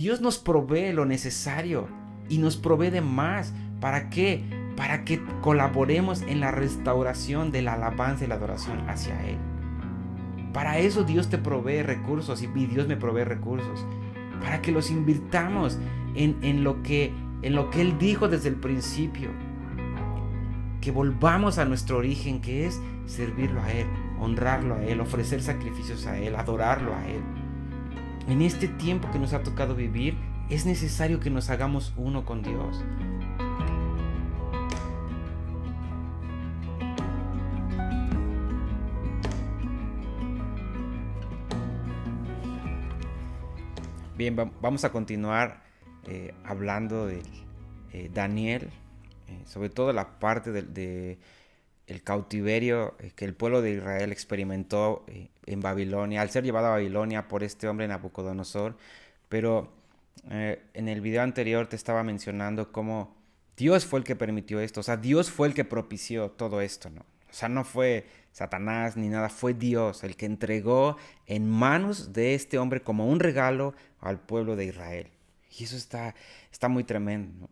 Dios nos provee lo necesario y nos provee de más. ¿Para qué? Para que colaboremos en la restauración de la alabanza y la adoración hacia Él. Para eso Dios te provee recursos y Dios me provee recursos. Para que los invirtamos en lo que Él dijo desde el principio. Que volvamos a nuestro origen, que es servirlo a Él, honrarlo a Él, ofrecer sacrificios a Él, adorarlo a Él. En este tiempo que nos ha tocado vivir, es necesario que nos hagamos uno con Dios. Bien, vamos a continuar hablando de Daniel, sobre todo la parte el cautiverio que el pueblo de Israel experimentó en Babilonia, al ser llevado a Babilonia por este hombre Nabucodonosor. Pero en el video anterior te estaba mencionando cómo Dios fue el que permitió esto, o sea, Dios fue el que propició todo esto, ¿no? O sea, no fue Satanás ni nada, fue Dios el que entregó en manos de este hombre como un regalo al pueblo de Israel. Y eso está muy tremendo, ¿no?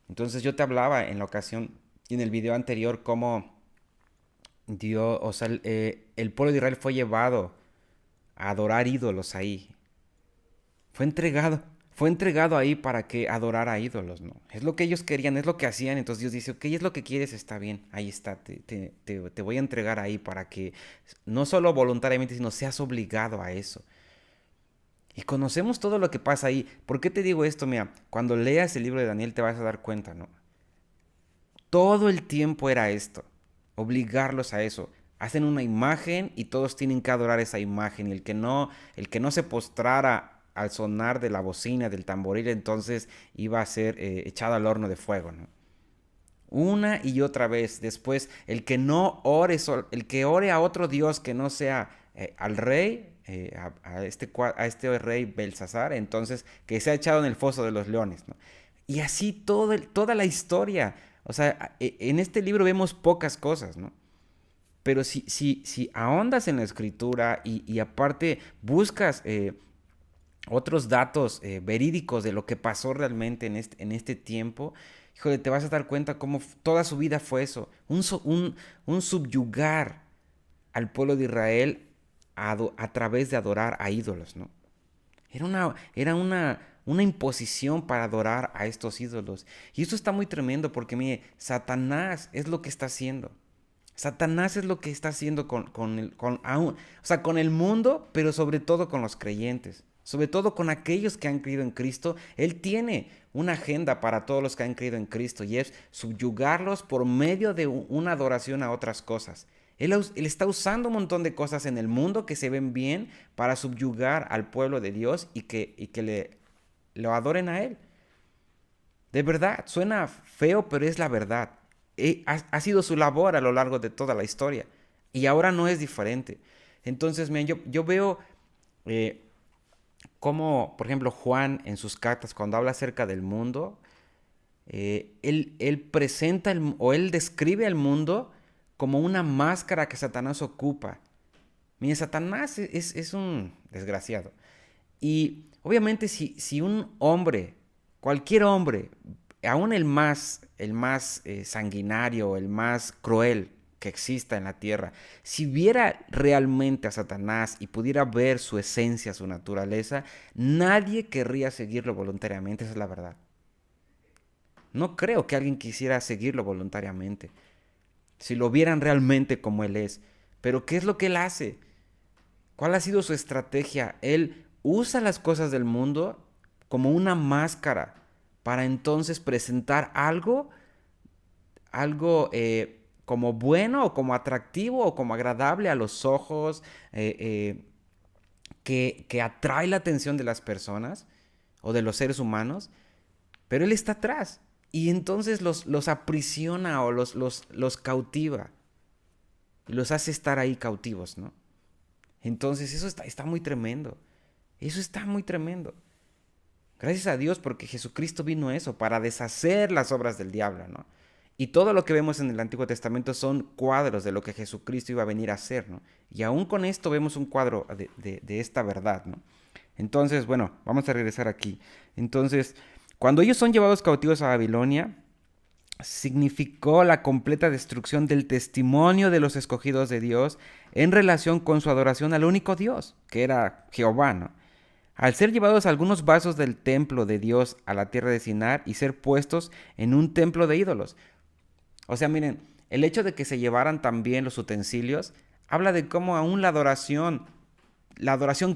Entonces yo te hablaba en la ocasión, en el video anterior, cómo Dios, o sea, el pueblo de Israel fue llevado a adorar ídolos ahí. Fue entregado, fue entregado ahí para que adorara ídolos, ¿no? Es lo que ellos querían, es lo que hacían. Entonces Dios dice, ok, es lo que quieres, está bien, ahí está, te voy a entregar ahí para que no solo voluntariamente, sino seas obligado a eso. Y conocemos todo lo que pasa ahí. ¿Por qué te digo esto? Mira, cuando leas el libro de Daniel te vas a dar cuenta, ¿no? Todo el tiempo era esto, obligarlos a eso. Hacen una imagen y todos tienen que adorar esa imagen. Y el que no se postrara al sonar de la bocina, del tamboril, entonces iba a ser echado al horno de fuego, ¿no? Una y otra vez. Después, el que no ore, el que ore a otro Dios que no sea al rey, a este rey Belsasar, entonces que sea echado en el foso de los leones, ¿no? Y así toda la historia. O sea, en este libro vemos pocas cosas, ¿no? Pero si ahondas en la escritura y aparte buscas otros datos verídicos de lo que pasó realmente en este tiempo, híjole, te vas a dar cuenta cómo toda su vida fue eso, un subyugar al pueblo de Israel a través de adorar a ídolos, ¿no? Era una imposición para adorar a estos ídolos. Y esto está muy tremendo porque, mire, Satanás es lo que está haciendo. Satanás es lo que está haciendo o sea, con el mundo, pero sobre todo con los creyentes. Sobre todo con aquellos que han creído en Cristo. Él tiene una agenda para todos los que han creído en Cristo y es subyugarlos por medio de una adoración a otras cosas. Él está usando un montón de cosas en el mundo que se ven bien para subyugar al pueblo de Dios y que lo adoren a Él. De verdad, suena feo, pero es la verdad. Ha sido su labor a lo largo de toda la historia. Y ahora no es diferente. Entonces, miren, yo veo eh, cómo, por ejemplo, Juan en sus cartas, cuando habla acerca del mundo, él presenta o él describe al mundo como una máscara que Satanás ocupa. Miren, Satanás es un desgraciado. Y obviamente si un hombre, cualquier hombre, aún el más sanguinario, el más cruel que exista en la tierra, si viera realmente a Satanás y pudiera ver su esencia, su naturaleza, nadie querría seguirlo voluntariamente, esa es la verdad. No creo que alguien quisiera seguirlo voluntariamente, si lo vieran realmente como él es. Pero ¿qué es lo que él hace? ¿Cuál ha sido su estrategia? Él usa las cosas del mundo como una máscara para entonces presentar algo como bueno o como atractivo o como agradable a los ojos, que atrae la atención de las personas o de los seres humanos, pero él está atrás y entonces los aprisiona o los cautiva y los hace estar ahí cautivos, ¿no? Entonces eso está muy tremendo. Eso está muy tremendo. Gracias a Dios porque Jesucristo vino a eso, para deshacer las obras del diablo, ¿no? Y todo lo que vemos en el Antiguo Testamento son cuadros de lo que Jesucristo iba a venir a hacer, ¿no? Y aún con esto vemos un cuadro de esta verdad, ¿no? Entonces, bueno, vamos a regresar aquí. Entonces, cuando ellos son llevados cautivos a Babilonia, significó la completa destrucción del testimonio de los escogidos de Dios en relación con su adoración al único Dios, que era Jehová, ¿no? Al ser llevados algunos vasos del templo de Dios a la tierra de Sinar y ser puestos en un templo de ídolos. O sea, miren, el hecho de que se llevaran también los utensilios habla de cómo aún la adoración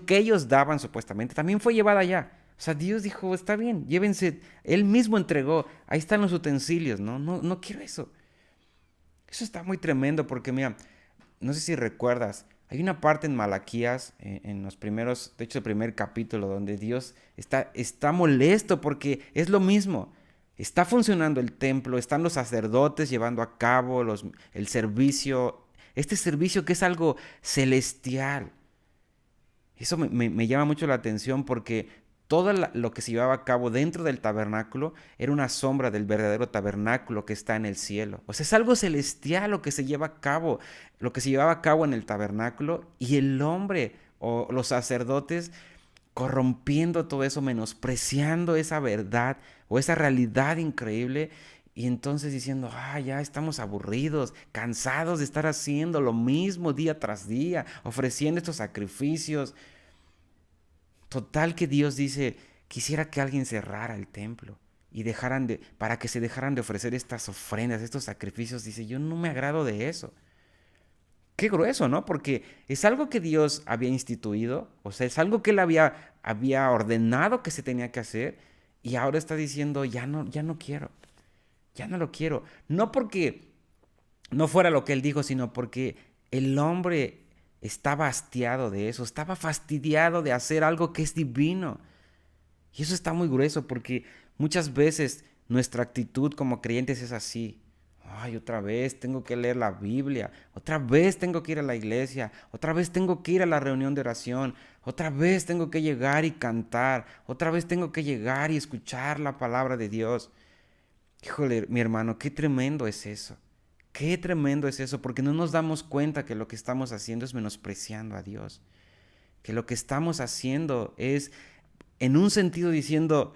que ellos daban supuestamente, también fue llevada allá. O sea, Dios dijo, está bien, llévense. Él mismo entregó, ahí están los utensilios, ¿no? No, no quiero eso. Eso está muy tremendo porque, mira, no sé si recuerdas, hay una parte en Malaquías, en los primeros, de hecho el primer capítulo, donde Dios está molesto porque es lo mismo. Está funcionando el templo, están los sacerdotes llevando a cabo el servicio, este servicio que es algo celestial. Eso me llama mucho la atención porque todo lo que se llevaba a cabo dentro del tabernáculo era una sombra del verdadero tabernáculo que está en el cielo. O sea, es algo celestial lo que se lleva a cabo, lo que se llevaba a cabo en el tabernáculo y el hombre o los sacerdotes corrompiendo todo eso, menospreciando esa verdad o esa realidad increíble y entonces diciendo, ya estamos aburridos, cansados de estar haciendo lo mismo día tras día, ofreciendo estos sacrificios. Total que Dios dice, quisiera que alguien cerrara el templo y para que se dejaran de ofrecer estas ofrendas, estos sacrificios. Dice, yo no me agrado de eso. Qué grueso, ¿no? Porque es algo que Dios había instituido, o sea, es algo que él había ordenado que se tenía que hacer y ahora está diciendo, ya no quiero, ya no lo quiero. No porque no fuera lo que él dijo, sino porque el hombre estaba hastiado de eso, estaba fastidiado de hacer algo que es divino. Y eso está muy grueso porque muchas veces nuestra actitud como creyentes es así. Ay, otra vez tengo que leer la Biblia, otra vez tengo que ir a la iglesia, otra vez tengo que ir a la reunión de oración, otra vez tengo que llegar y cantar, otra vez tengo que llegar y escuchar la palabra de Dios. Híjole, mi hermano, qué tremendo es eso. Qué tremendo es eso, porque no nos damos cuenta que lo que estamos haciendo es menospreciando a Dios. Que lo que estamos haciendo es, en un sentido, diciendo,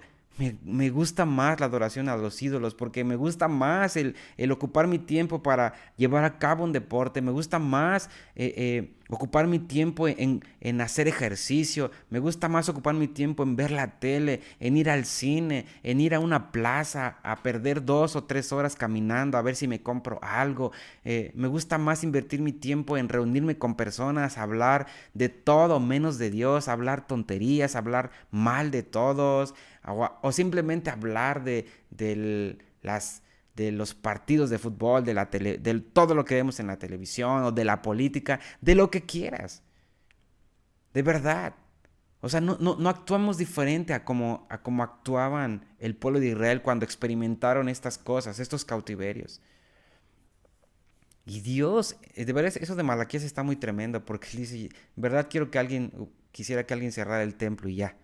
me gusta más la adoración a los ídolos, porque me gusta más el ocupar mi tiempo para llevar a cabo un deporte, me gusta más ocupar mi tiempo en hacer ejercicio, me gusta más ocupar mi tiempo en ver la tele, en ir al cine, en ir a una plaza, a perder 2 o 3 horas caminando, a ver si me compro algo. Me gusta más invertir mi tiempo en reunirme con personas, hablar de todo menos de Dios, hablar tonterías, hablar mal de todos, o simplemente hablar de los partidos de fútbol, de todo lo que vemos en la televisión o de la política, de lo que quieras. De verdad. O sea, no actuamos diferente a como actuaban el pueblo de Israel cuando experimentaron estas cosas, estos cautiverios. Y Dios, de verdad, eso de Malaquías está muy tremendo porque él dice, en verdad quisiera que alguien cerrara el templo y ya,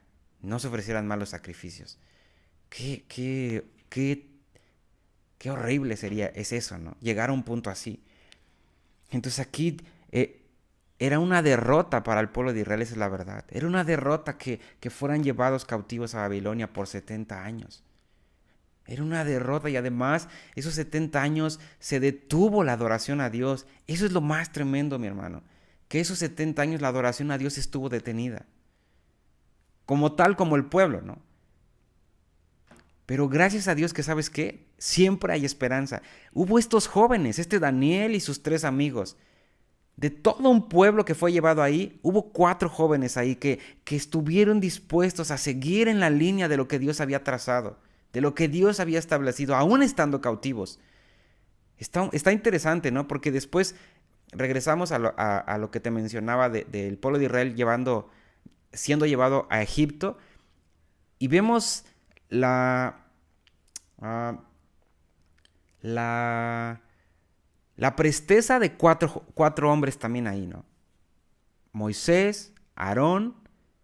no se ofrecieran malos sacrificios. Qué, qué, qué, qué horrible es eso, ¿no? Llegar a un punto así. Entonces aquí era una derrota para el pueblo de Israel, esa es la verdad. Era una derrota que fueran llevados cautivos a Babilonia por 70 años. Era una derrota y además esos 70 años se detuvo la adoración a Dios. Eso es lo más tremendo, mi hermano. Que esos 70 años la adoración a Dios estuvo detenida. Como tal como el pueblo, ¿no? Pero gracias a Dios que sabes qué, siempre hay esperanza. Hubo estos jóvenes, este Daniel y sus 3 amigos. De todo un pueblo que fue llevado ahí, hubo 4 jóvenes ahí que estuvieron dispuestos a seguir en la línea de lo que Dios había trazado, de lo que Dios había establecido, aún estando cautivos. Está interesante, ¿no? Porque después regresamos a lo que te mencionaba del pueblo de Israel siendo llevado a Egipto y vemos la, ah, la, la presteza de cuatro hombres también ahí, ¿no? Moisés, Aarón,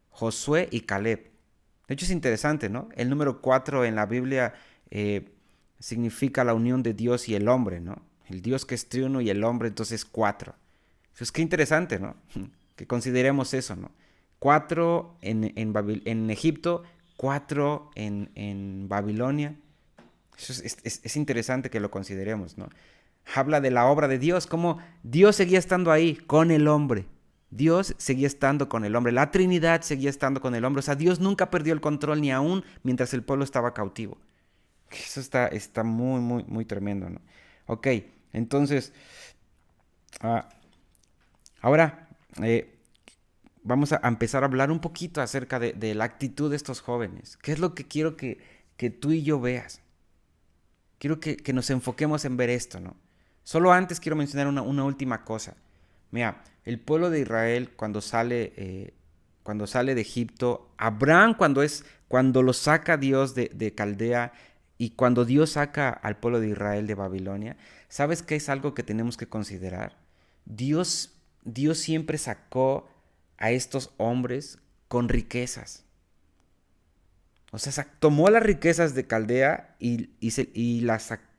Josué y Caleb. De hecho es interesante, ¿no? El número 4 en la Biblia significa la unión de Dios y el hombre, ¿no? El Dios que es triuno y el hombre entonces 4. Entonces qué interesante, ¿no? Que consideremos eso, ¿no? 4 en Egipto, 4 en Babilonia. Eso es interesante que lo consideremos, ¿no? Habla de la obra de Dios, cómo Dios seguía estando ahí con el hombre. Dios seguía estando con el hombre. La Trinidad seguía estando con el hombre. O sea, Dios nunca perdió el control ni aún mientras el pueblo estaba cautivo. Eso está muy, muy, muy tremendo, ¿no? Ok, entonces, ah, ahora vamos a empezar a hablar un poquito acerca de la actitud de estos jóvenes. ¿Qué es lo que quiero que tú y yo veas? Quiero que nos enfoquemos en ver esto, ¿no? Solo antes quiero mencionar una última cosa. Mira, el pueblo de Israel cuando sale de Egipto, Abraham cuando lo saca Dios de Caldea y cuando Dios saca al pueblo de Israel de Babilonia, ¿sabes qué es algo que tenemos que considerar? Dios siempre sacó a estos hombres con riquezas. O sea, tomó las riquezas de Caldea y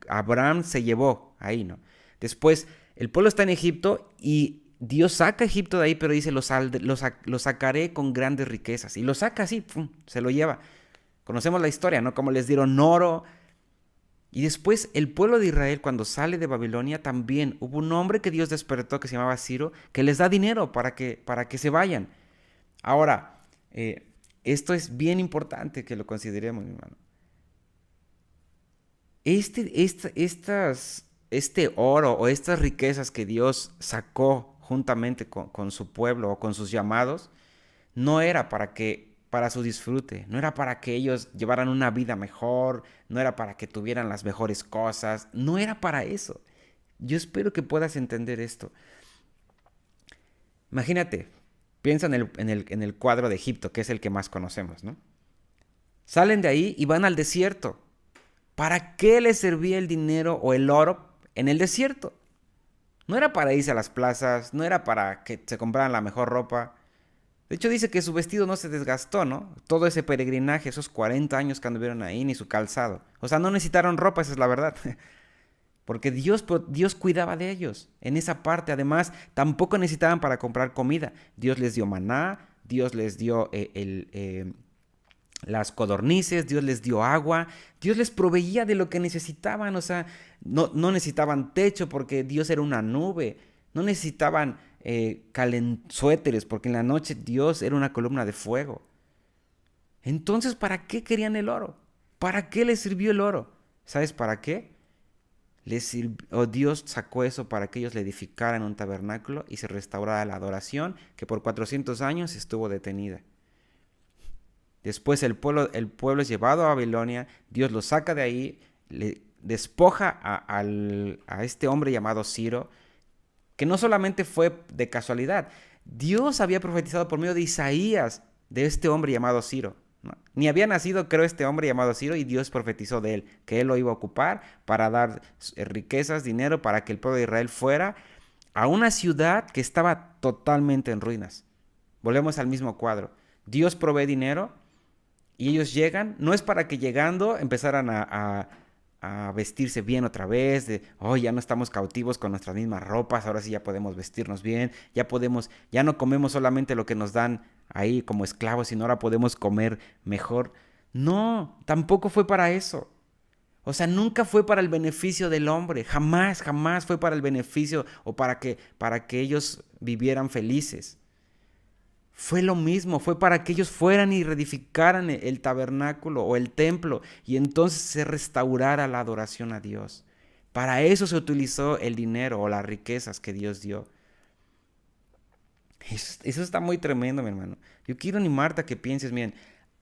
Abraham se llevó ahí, ¿no? Después, el pueblo está en Egipto y Dios saca a Egipto de ahí, pero dice, lo sacaré con grandes riquezas. Y lo saca así, ¡pum!, se lo lleva. Conocemos la historia, ¿no? Como les dieron oro. Y después, el pueblo de Israel, cuando sale de Babilonia, también hubo un hombre que Dios despertó que se llamaba Ciro, que les da dinero para que se vayan. Ahora, esto es bien importante que lo consideremos, mi hermano. Este oro o estas riquezas que Dios sacó juntamente con su pueblo o con sus llamados, no era para su disfrute, no era para que ellos llevaran una vida mejor, no era para que tuvieran las mejores cosas, no era para eso. Yo espero que puedas entender esto. Imagínate, piensa en el cuadro de Egipto, que es el que más conocemos, ¿no? Salen de ahí y van al desierto. ¿Para qué les servía el dinero o el oro en el desierto? No era para irse a las plazas, no era para que se compraran la mejor ropa. De hecho dice que su vestido no se desgastó, ¿no? Todo ese peregrinaje, esos 40 años que anduvieron ahí, ni su calzado. O sea, no necesitaron ropa, esa es la verdad. Porque Dios cuidaba de ellos en esa parte. Además, tampoco necesitaban para comprar comida. Dios les dio maná, Dios les dio las codornices, Dios les dio agua, Dios les proveía de lo que necesitaban. O sea, no necesitaban techo porque Dios era una nube. No necesitaban suéteres porque en la noche Dios era una columna de fuego. Entonces, ¿para qué querían el oro? ¿Para qué les sirvió el oro? ¿Sabes para qué? Dios sacó eso para que ellos le edificaran un tabernáculo y se restaurara la adoración que por 400 años estuvo detenida. Después el pueblo es llevado a Babilonia, Dios lo saca de ahí, le despoja a este hombre llamado Ciro, que no solamente fue de casualidad, Dios había profetizado por medio de Isaías de este hombre llamado Ciro. ¿No? Ni había nacido, creo, este hombre llamado Ciro y Dios profetizó de él, que él lo iba a ocupar para dar riquezas, dinero, para que el pueblo de Israel fuera a una ciudad que estaba totalmente en ruinas. Volvemos al mismo cuadro. Dios provee dinero y ellos llegan, no es para que llegando empezaran a vestirse bien otra vez, ya no estamos cautivos con nuestras mismas ropas, ahora sí ya podemos vestirnos bien, ya no comemos solamente lo que nos dan ahí como esclavos, sino ahora podemos comer mejor. No, tampoco fue para eso. O sea, nunca fue para el beneficio del hombre, jamás fue para el beneficio o para que ellos vivieran felices. Fue lo mismo, fue para que ellos fueran y reedificaran el tabernáculo o el templo y entonces se restaurara la adoración a Dios. Para eso se utilizó el dinero o las riquezas que Dios dio. Eso está muy tremendo, mi hermano. Yo quiero animarte a que pienses, miren,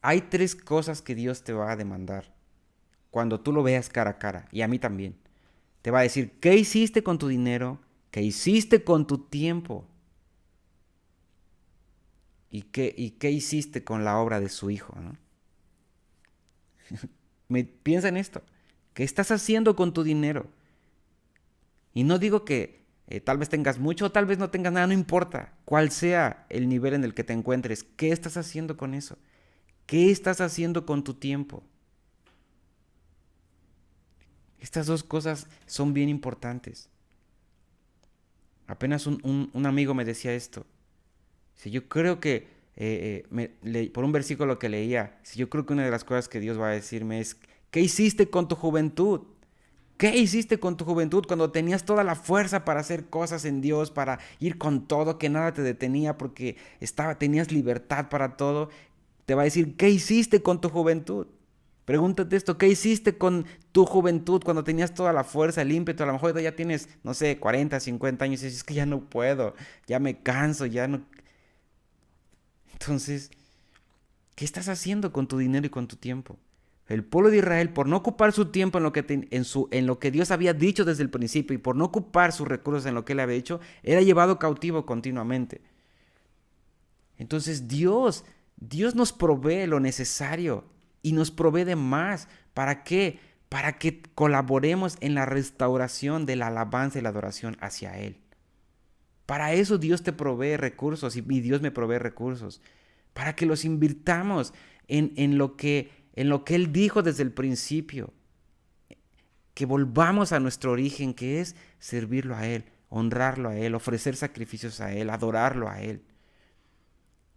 hay 3 cosas que Dios te va a demandar cuando tú lo veas cara a cara, y a mí también. Te va a decir, ¿qué hiciste con tu dinero? ¿Qué hiciste con tu tiempo? ¿Y qué hiciste con la obra de su hijo? ¿No? Piensa en esto. ¿Qué estás haciendo con tu dinero? Y no digo que tal vez tengas mucho o tal vez no tengas nada, no importa. Cuál sea el nivel en el que te encuentres, ¿qué estás haciendo con eso? ¿Qué estás haciendo con tu tiempo? Estas 2 cosas son bien importantes. Apenas un amigo me decía esto. Yo creo que por un versículo que leía, yo creo que una de las cosas que Dios va a decirme es, ¿qué hiciste con tu juventud? ¿Qué hiciste con tu juventud cuando tenías toda la fuerza para hacer cosas en Dios, para ir con todo, que nada te detenía porque tenías libertad para todo? Te va a decir, ¿qué hiciste con tu juventud? Pregúntate esto, ¿qué hiciste con tu juventud cuando tenías toda la fuerza, el ímpetu? A lo mejor ya tienes, no sé, 40, 50 años y dices, es que ya no puedo, ya me canso, ya no... Entonces, ¿qué estás haciendo con tu dinero y con tu tiempo? El pueblo de Israel, por no ocupar su tiempo en lo que Dios había dicho desde el principio y por no ocupar sus recursos en lo que Él había hecho, era llevado cautivo continuamente. Entonces Dios nos provee lo necesario y nos provee de más. ¿Para qué? Para que colaboremos en la restauración de la alabanza y la adoración hacia Él. Para eso Dios te provee recursos y Dios me provee recursos. Para que los invirtamos en lo que Él dijo desde el principio. Que volvamos a nuestro origen, que es servirlo a Él, honrarlo a Él, ofrecer sacrificios a Él, adorarlo a Él.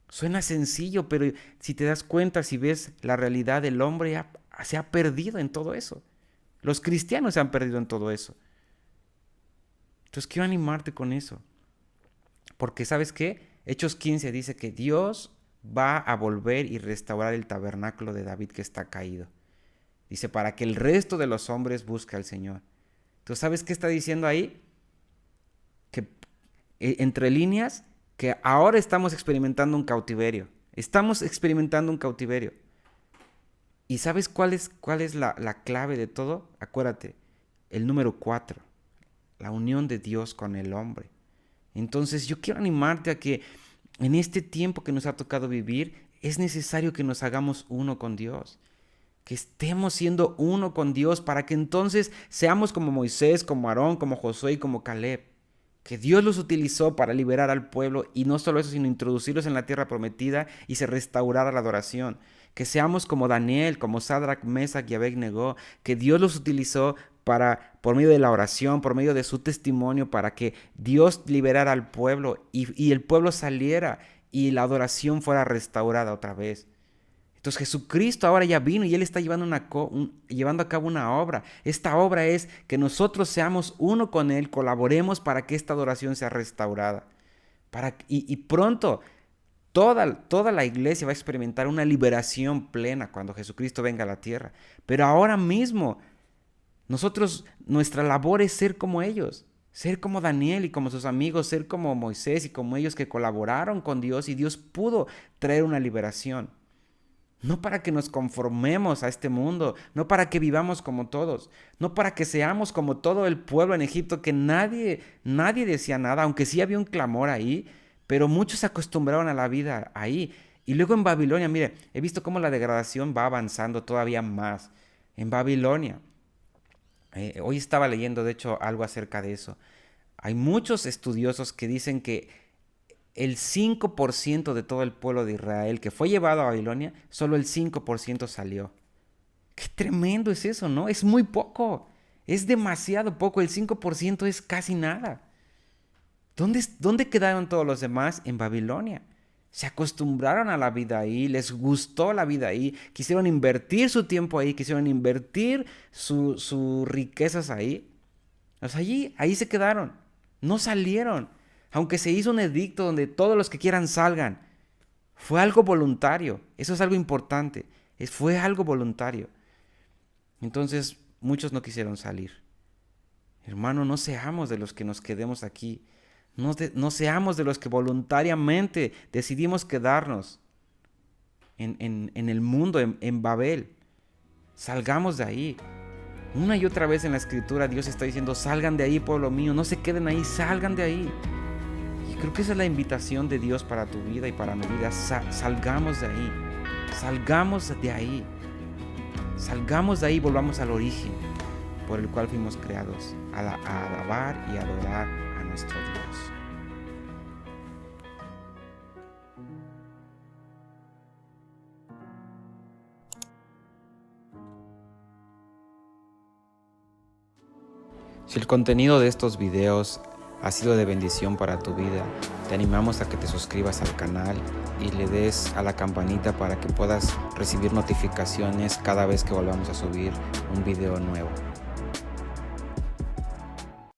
Suena sencillo, pero si te das cuenta, si ves la realidad del hombre, se ha perdido en todo eso. Los cristianos se han perdido en todo eso. Entonces quiero animarte con eso. Porque ¿sabes qué? Hechos 15 dice que Dios va a volver y restaurar el tabernáculo de David que está caído. Dice, para que el resto de los hombres busque al Señor. ¿Tú sabes qué está diciendo ahí? Que entre líneas, que ahora estamos experimentando un cautiverio. Estamos experimentando un cautiverio. ¿Y sabes cuál es la clave de todo? Acuérdate, el número 4, la unión de Dios con el hombre. Entonces yo quiero animarte a que en este tiempo que nos ha tocado vivir, es necesario que nos hagamos uno con Dios. Que estemos siendo uno con Dios para que entonces seamos como Moisés, como Aarón, como Josué y como Caleb. Que Dios los utilizó para liberar al pueblo y no solo eso, sino introducirlos en la tierra prometida y se restaurara la adoración. Que seamos como Daniel, como Sadrach, Mesach y Abed-Negó, que Dios los utilizó por medio de la oración, por medio de su testimonio, para que Dios liberara al pueblo y el pueblo saliera y la adoración fuera restaurada otra vez. Entonces Jesucristo ahora ya vino y Él está llevando a cabo una obra. Esta obra es que nosotros seamos uno con Él, colaboremos para que esta adoración sea restaurada. Y pronto toda la iglesia va a experimentar una liberación plena cuando Jesucristo venga a la tierra. Pero ahora mismo, nuestra labor es ser como ellos. Ser como Daniel y como sus amigos, ser como Moisés y como ellos que colaboraron con Dios y Dios pudo traer una liberación. No para que nos conformemos a este mundo, no para que vivamos como todos, no para que seamos como todo el pueblo en Egipto, que nadie decía nada, aunque sí había un clamor ahí, pero muchos se acostumbraron a la vida ahí. Y luego en Babilonia, mire, he visto cómo la degradación va avanzando todavía más. En Babilonia, hoy estaba leyendo de hecho algo acerca de eso. Hay muchos estudiosos que dicen que el 5% de todo el pueblo de Israel que fue llevado a Babilonia, solo el 5% salió. Qué tremendo es eso, ¿no? Es muy poco. Es demasiado poco. El 5% es casi nada. ¿Dónde quedaron todos los demás? En Babilonia. Se acostumbraron a la vida ahí, les gustó la vida ahí, quisieron invertir su tiempo ahí, quisieron invertir sus riquezas ahí. O sea, ahí se quedaron. No salieron. Aunque se hizo un edicto donde todos los que quieran salgan, fue algo voluntario. Eso es algo importante. Fue algo voluntario. Entonces, muchos no quisieron salir. Hermano, no seamos de los que nos quedemos aquí. No seamos de los que voluntariamente decidimos quedarnos en el mundo, en Babel. Salgamos de ahí. Una y otra vez en la escritura Dios está diciendo, salgan de ahí, pueblo mío, no se queden ahí, salgan de ahí. Y creo que esa es la invitación de Dios para tu vida y para mi vida. Salgamos de ahí. Salgamos de ahí. Salgamos de ahí y volvamos al origen por el cual fuimos creados, a alabar y adorar a nuestro Dios. Si el contenido de estos videos ha sido de bendición para tu vida, te animamos a que te suscribas al canal y le des a la campanita para que puedas recibir notificaciones cada vez que volvamos a subir un video nuevo.